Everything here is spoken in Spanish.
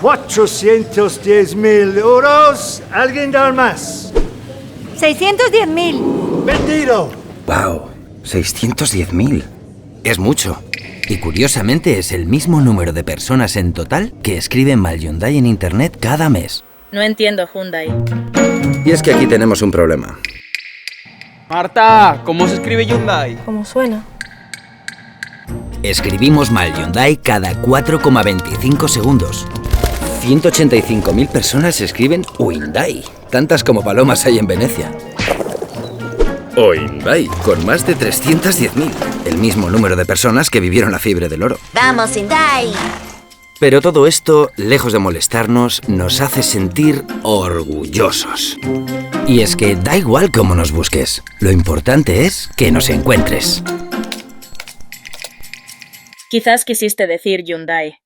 410.000 euros. ¿Alguien da más? 610.000. Vendido. ¡Wow! 610.000. Es mucho. Y curiosamente es el mismo número de personas en total que escriben mal Hyundai en internet cada mes. No entiendo Hyundai. Y es que aquí tenemos un problema. Marta, ¿cómo se escribe Hyundai? ¿Cómo suena? Escribimos mal Hyundai cada 4,25 segundos. 185.000 personas escriben Hyundai, tantas como palomas hay en Venecia. O Hyundai, con más de 310.000, el mismo número de personas que vivieron la fiebre del oro. ¡Vamos, Hyundai! Pero todo esto, lejos de molestarnos, nos hace sentir orgullosos. Y es que da igual cómo nos busques, lo importante es que nos encuentres. Quizás quisiste decir Hyundai.